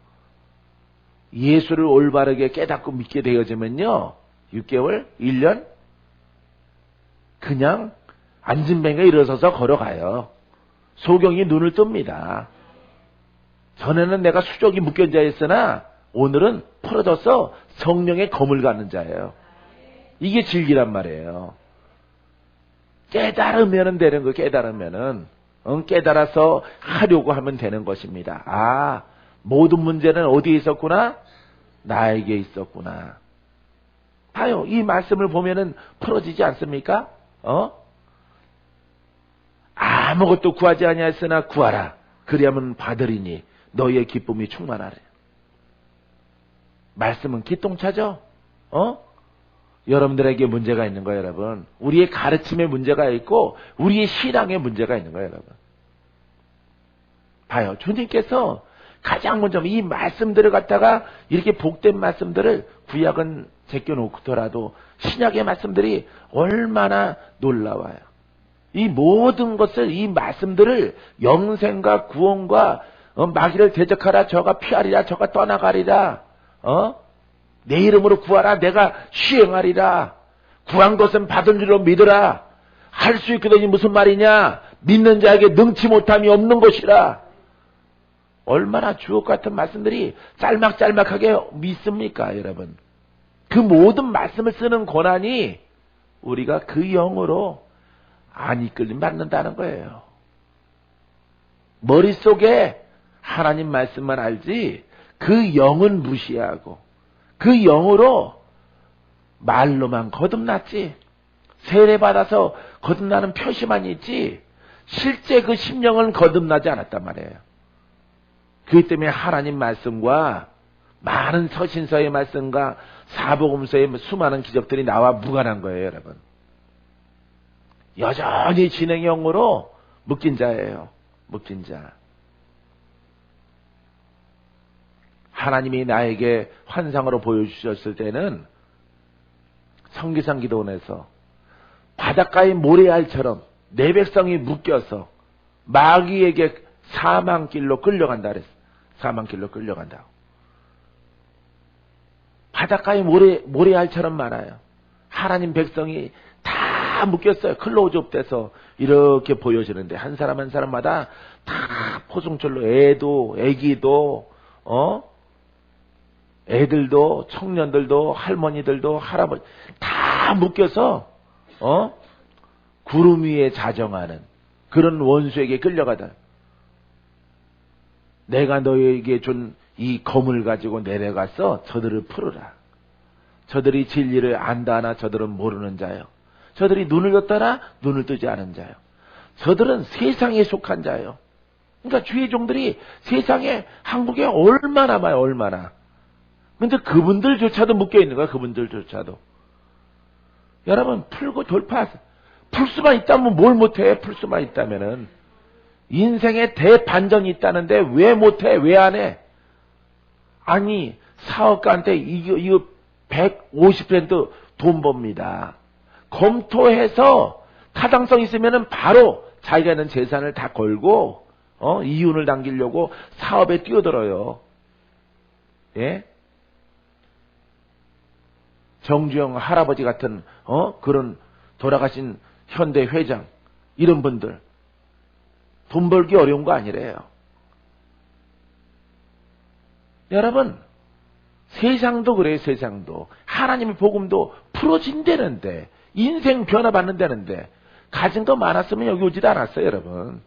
예수를 올바르게 깨닫고 믿게 되어지면요, 6개월, 1년, 그냥 앉은 뱅에 일어서서 걸어가요. 소경이 눈을 뜹니다. 전에는 내가 수족이 묶인 자였으나 오늘은 풀어져서 성령의 검을 갖는 자예요. 이게 진리란 말이에요. 깨달으면 되는 거, 깨달으면은. 깨달아서 하려고 하면 되는 것입니다. 아, 모든 문제는 어디에 있었구나? 나에게 있었구나. 봐요. 이 말씀을 보면은 풀어지지 않습니까? 아무것도 구하지 아니하였으나 구하라. 그리하면 받으리니 너희의 기쁨이 충만하래. 말씀은 기똥차죠? 여러분들에게 문제가 있는 거예요, 여러분. 우리의 가르침에 문제가 있고 우리의 신앙에 문제가 있는 거예요, 여러분. 봐요. 주님께서 가장 먼저 이 말씀들을 갖다가 이렇게 복된 말씀들을 구약은 제껴놓더라도 신약의 말씀들이 얼마나 놀라워요. 이 모든 것을, 이 말씀들을 영생과 구원과 마귀를 대적하라, 저가 피하리라, 저가 떠나가리라, 내 이름으로 구하라, 내가 시행하리라, 구한 것은 받은 줄로 믿으라, 할 수 있거든이 무슨 말이냐, 믿는 자에게 능치 못함이 없는 것이라. 얼마나 주옥 같은 말씀들이 짤막짤막하게 믿습니까, 여러분? 그 모든 말씀을 쓰는 권한이 우리가 그 영으로 안 이끌림 받는다는 거예요. 머릿속에 하나님 말씀만 알지 그 영은 무시하고 그 영으로 말로만 거듭났지, 세례받아서 거듭나는 표시만 있지 실제 그 심령은 거듭나지 않았단 말이에요. 그렇기 때문에 하나님 말씀과 많은 서신서의 말씀과 사복음서의 수많은 기적들이 나와 무관한 거예요, 여러분. 여전히 진행형으로 묶인 자예요. 묶인 자. 하나님이 나에게 환상으로 보여주셨을 때는 성기상 기도원에서 바닷가의 모래알처럼 내 백성이 묶여서 마귀에게 사망길로 끌려간다 그랬어. 사망길로 끌려간다고. 바닷가의 모래알처럼 많아요. 하나님 백성이 다 묶였어요. 클로즈업돼서 이렇게 보여지는데 한 사람 한 사람마다 다 포승줄로 애도, 애기도, 애들도, 청년들도, 할머니들도, 할아버지 다 묶여서 구름 위에 자정하는 그런 원수에게 끌려가다. 내가 너희에게 준 이 검을 가지고 내려가서 저들을 풀으라. 저들이 진리를 안다 하나 저들은 모르는 자요. 저들이 눈을 떴다나 눈을 뜨지 않은 자요. 저들은 세상에 속한 자요. 그러니까 주의 종들이 세상에, 한국에 얼마나 많아요, 얼마나. 근데 그분들조차도 묶여있는 거야, 그분들조차도. 여러분, 풀고 풀 수만 있다면 뭘 못해? 풀 수만 있다면은. 인생에 대반전이 있다는데 왜 못해? 왜 안 해? 아니, 사업가한테 이거 150% 돈 법니다. 검토해서 타당성 있으면은 바로 자기가 있는 재산을 다 걸고, 이윤을 남기려고 사업에 뛰어들어요. 예? 정주영 할아버지 같은, 그런 돌아가신 현대 회장, 이런 분들. 돈 벌기 어려운 거 아니래요. 여러분, 세상도 그래요, 세상도. 하나님의 복음도 풀어진다는데, 인생 변화받는다는데, 가진 거 많았으면 여기 오지도 않았어요, 여러분.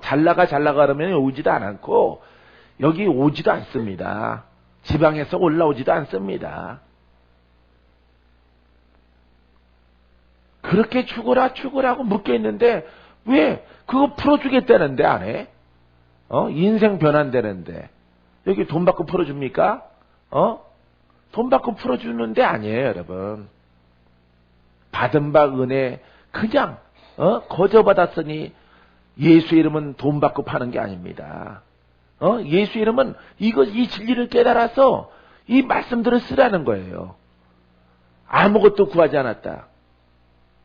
잘 나가 그러면 오지도 않았고, 여기 오지도 않습니다. 지방에서 올라오지도 않습니다. 그렇게 죽으라고 묶여있는데, 왜? 그거 풀어주겠다는데 안 해? 인생 변환되는데. 여기 돈 받고 풀어줍니까? 돈 받고 풀어주는데 아니에요, 여러분. 받은 바 은혜, 그냥, 거저받았으니 예수 이름은 돈 받고 파는 게 아닙니다. 예수 이름은 이 진리를 깨달아서 이 말씀들을 쓰라는 거예요. 아무것도 구하지 않았다.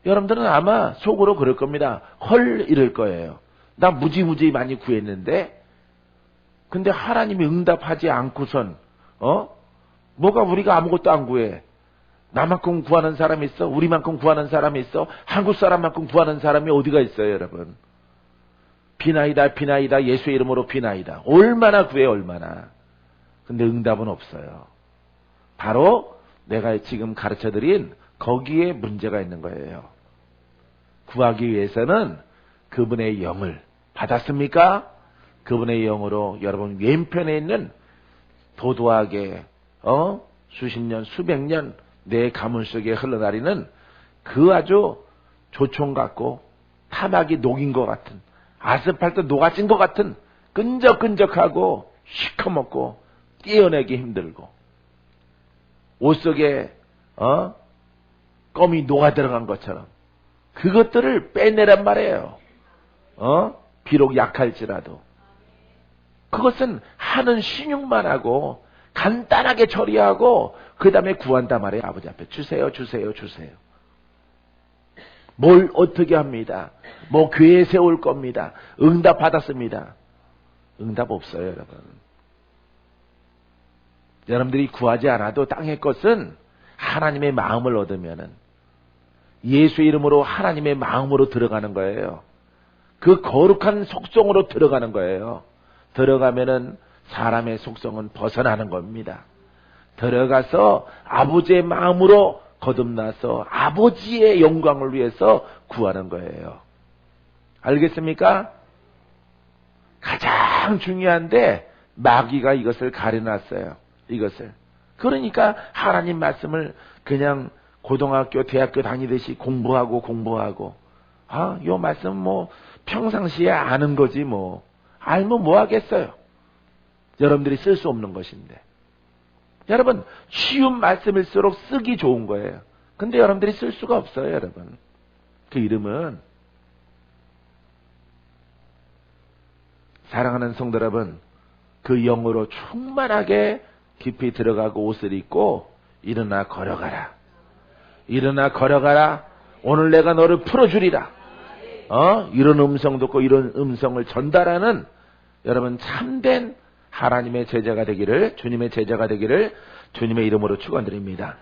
여러분들은 아마 속으로 그럴 겁니다. 헐 이럴 거예요. 나 무지무지 많이 구했는데 근데 하나님이 응답하지 않고선 뭐가 우리가 아무것도 안 구해. 나만큼 구하는 사람이 있어? 우리만큼 구하는 사람이 있어? 한국 사람만큼 구하는 사람이 어디가 있어요, 여러분? 비나이다, 비나이다, 예수의 이름으로 비나이다. 얼마나 구해, 얼마나. 근데 응답은 없어요. 바로 내가 지금 가르쳐드린 거기에 문제가 있는 거예요. 구하기 위해서는 그분의 영을 받았습니까? 그분의 영으로 여러분 왼편에 있는 도도하게 수십 년, 수백 년 내 가문 속에 흘러다니는 그 아주 조총 같고 타막이 녹인 것 같은 아스팔트 녹아진 것 같은 끈적끈적하고 시커멓고 떼어내기 힘들고 옷 속에 껌이 녹아 들어간 것처럼 그것들을 빼내란 말이에요. 비록 약할지라도 그것은 하는 신용만 하고 간단하게 처리하고 그 다음에 구한단 말이에요. 아버지 앞에 주세요, 주세요, 주세요. 뭘 어떻게 합니다. 뭐 교회에 세울 겁니다. 응답 받았습니다. 응답 없어요, 여러분. 여러분들이 구하지 않아도 땅의 것은 하나님의 마음을 얻으면은 예수의 이름으로 하나님의 마음으로 들어가는 거예요. 그 거룩한 속성으로 들어가는 거예요. 들어가면은 사람의 속성은 벗어나는 겁니다. 들어가서 아버지의 마음으로 거듭나서 아버지의 영광을 위해서 구하는 거예요. 알겠습니까? 가장 중요한데 마귀가 이것을 가려놨어요. 이것을. 그러니까 하나님 말씀을 그냥 고등학교, 대학교 다니듯이 공부하고 요 말씀 뭐 평상시에 아는 거지 뭐 알면 뭐 하겠어요. 여러분들이 쓸 수 없는 것인데. 여러분 쉬운 말씀일수록 쓰기 좋은 거예요. 근데 여러분들이 쓸 수가 없어요, 여러분. 그 이름은 사랑하는 성도 여러분, 그 영으로 충만하게 깊이 들어가고 옷을 입고 일어나 걸어가라. 일어나 걸어가라. 오늘 내가 너를 풀어주리라. 이런 음성 듣고 이런 음성을 전달하는 여러분 참된 하나님의 제자가 되기를, 주님의 제자가 되기를 주님의 이름으로 축원드립니다.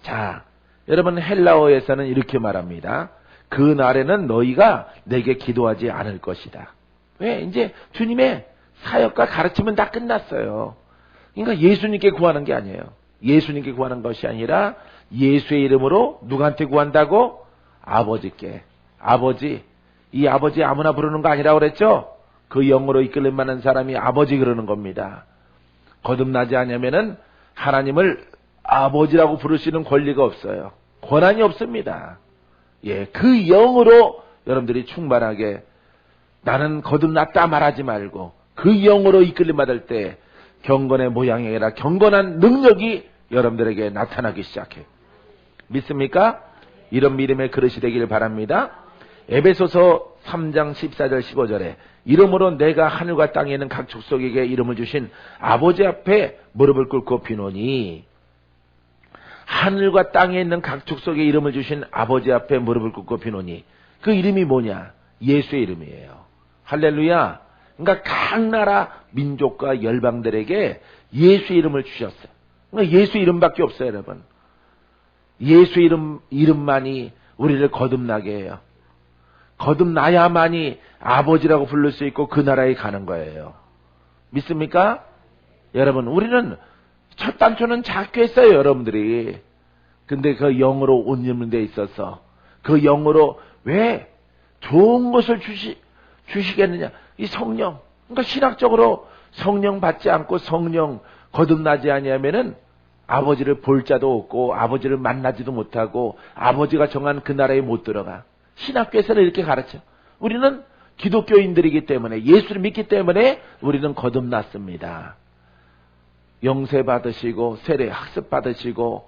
자, 여러분 헬라어에서는 이렇게 말합니다. 그 날에는 너희가 내게 기도하지 않을 것이다. 왜? 이제 주님의 사역과 가르침은 다 끝났어요. 그러니까 예수님께 구하는 게 아니에요. 예수님께 구하는 것이 아니라 예수의 이름으로 누구한테 구한다고? 아버지께. 아버지. 이 아버지 아무나 부르는 거 아니라고 그랬죠? 그 영으로 이끌림 많은 사람이 아버지 그러는 겁니다. 거듭나지 않으면은 하나님을 아버지라고 부르시는 권리가 없어요. 권한이 없습니다. 예, 그 영으로 여러분들이 충만하게 나는 거듭났다 말하지 말고 그 영으로 이끌림 받을 때 경건의 모양이 아니라 경건한 능력이 여러분들에게 나타나기 시작해요. 믿습니까? 이런 믿음의 그릇이 되길 바랍니다. 에베소서 3장 14절 15절에 이름으로 내가 하늘과 땅에 있는 각 족속에게 이름을 주신 아버지 앞에 무릎을 꿇고 비노니, 하늘과 땅에 있는 각 족속에 이름을 주신 아버지 앞에 무릎을 꿇고 비노니, 그 이름이 뭐냐? 예수의 이름이에요. 할렐루야. 그러니까 각 나라 민족과 열방들에게 예수의 이름을 주셨어요. 그러니까 예수 이름밖에 없어요, 여러분. 예수 이름만이 우리를 거듭나게 해요. 거듭나야만이 아버지라고 부를 수 있고 그 나라에 가는 거예요. 믿습니까? 여러분, 우리는 첫 단초는 작게 했어요, 여러분들이. 근데 그 영으로 옷 입는 데 있어서 그 영으로 왜 좋은 것을 주시겠느냐? 이 성령. 그러니까 신학적으로 성령 받지 않고 성령 거듭나지 아니하면은 아버지를 볼 자도 없고 아버지를 만나지도 못하고 아버지가 정한 그 나라에 못 들어가. 신학교에서는 이렇게 가르쳐. 우리는 기독교인들이기 때문에, 예수를 믿기 때문에 우리는 거듭났습니다. 영세 받으시고 세례 학습 받으시고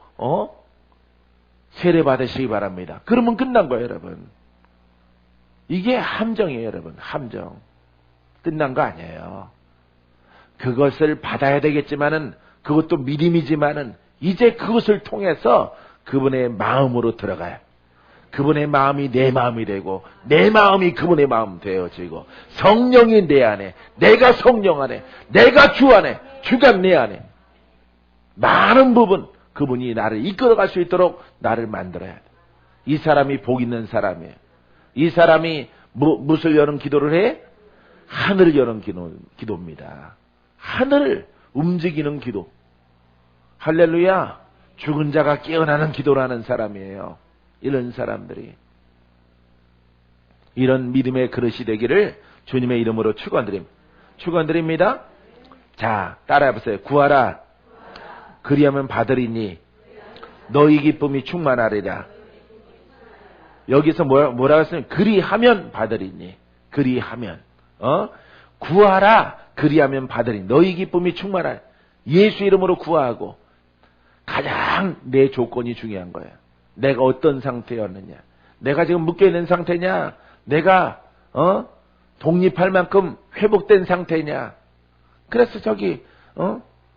세례 받으시기 바랍니다. 그러면 끝난 거예요, 여러분. 이게 함정이에요, 여러분. 함정. 끝난 거 아니에요. 그것을 받아야 되겠지만은, 그것도 믿음이지만은 이제 그것을 통해서 그분의 마음으로 들어가요. 그분의 마음이 내 마음이 되고 내 마음이 그분의 마음 되어지고 성령이 내 안에, 내가 성령 안에, 내가 주 안에, 주가 내 안에 많은 부분 그분이 나를 이끌어갈 수 있도록 나를 만들어야 돼. 이 사람이 복 있는 사람이에요. 이 사람이 무엇을 여는 기도를 해? 하늘을 여는 기도입니다. 하늘을 움직이는 기도. 할렐루야. 죽은 자가 깨어나는 기도를 하는 사람이에요. 이런 사람들이. 이런 믿음의 그릇이 되기를 주님의 이름으로 축원드립니다. 자, 따라해보세요. 구하라. 그리하면 받으리니 너희 기쁨이 충만하리라. 여기서 뭐라고 했으면 그리하면 받으리니. 그리하면. 구하라. 그리하면 받으리니. 너희 기쁨이 충만하리라. 예수 이름으로 구하고 가장 내 조건이 중요한 거예요. 내가 어떤 상태였느냐. 내가 지금 묶여있는 상태냐. 내가 독립할 만큼 회복된 상태냐. 그래서 저기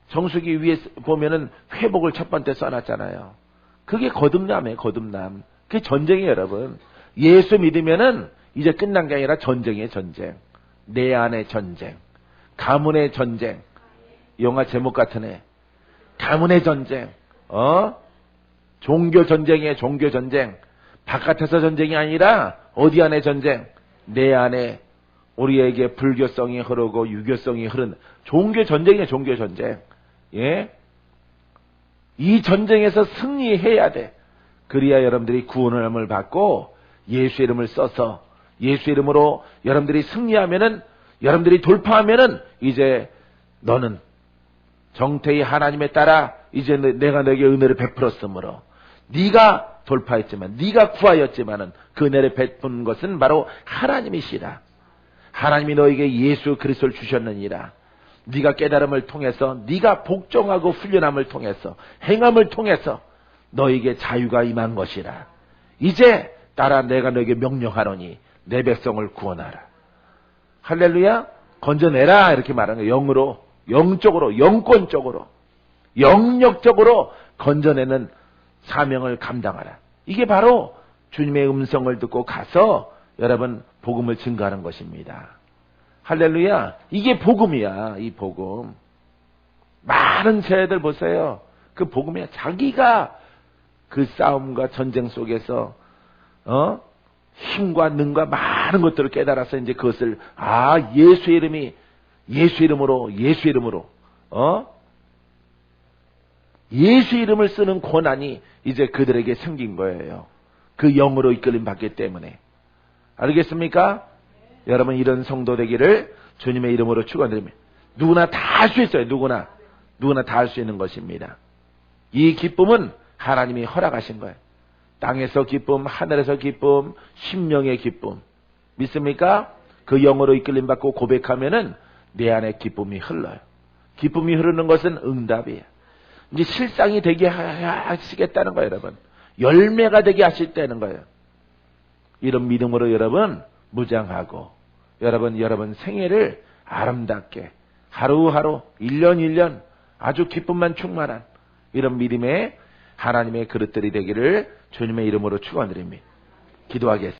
정수기 위에 보면은 회복을 첫 번째 써놨잖아요. 그게 거듭남이에요. 거듭남. 그게 전쟁이에요. 여러분. 예수 믿으면은 이제 끝난 게 아니라 전쟁이에요. 전쟁. 내 안의 전쟁. 가문의 전쟁. 영화 제목 같은 애. 가문의 전쟁. 종교 전쟁이에요. 종교 전쟁. 바깥에서 전쟁이 아니라 어디 안의 전쟁? 내 안에 우리에게 불교성이 흐르고 유교성이 흐른 종교 전쟁이에요. 종교 전쟁. 예? 이 전쟁에서 승리해야 돼. 그래야 여러분들이 구원을 받고 예수 이름을 써서 예수 이름으로 여러분들이 승리하면은, 여러분들이 돌파하면은 이제 너는 정태히 하나님에 따라 이제 내가 너에게 은혜를 베풀었으므로 네가 돌파했지만, 네가 구하였지만은 그 은혜를 베푼 것은 바로 하나님이시라. 하나님이 너에게 예수 그리스도를 주셨느니라. 네가 깨달음을 통해서, 네가 복종하고 훈련함을 통해서, 행함을 통해서 너에게 자유가 임한 것이라. 이제 따라 내가 너에게 명령하노니 내 백성을 구원하라. 할렐루야. 건져내라 이렇게 말하는 거예요. 영으로, 영적으로, 영권적으로, 영역적으로 건져내는 사명을 감당하라. 이게 바로 주님의 음성을 듣고 가서 여러분 복음을 증거하는 것입니다. 할렐루야. 이게 복음이야. 이 복음. 많은 세대들 보세요. 그 복음이야. 자기가 그 싸움과 전쟁 속에서 힘과 능과 많은 것들을 깨달아서 이제 그것을 예수 이름으로 예수 이름을 쓰는 권한이 이제 그들에게 생긴 거예요. 그 영으로 이끌림 받기 때문에. 알겠습니까? 여러분 이런 성도 되기를 주님의 이름으로 축원드립니다. 누구나 다 할 수 있어요. 누구나 다 할 수 있는 것입니다. 이 기쁨은 하나님이 허락하신 거예요. 땅에서 기쁨, 하늘에서 기쁨, 심령의 기쁨. 믿습니까? 그 영으로 이끌림 받고 고백하면은 내 안에 기쁨이 흘러요. 기쁨이 흐르는 것은 응답이에요. 이제 실상이 되게 하시겠다는 거예요, 여러분. 열매가 되게 하시겠다는 거예요. 이런 믿음으로 여러분 무장하고 여러분 생애를 아름답게 하루하루 1년 아주 기쁨만 충만한 이런 믿음의 하나님의 그릇들이 되기를 주님의 이름으로 축원드립니다. 기도하겠습니다.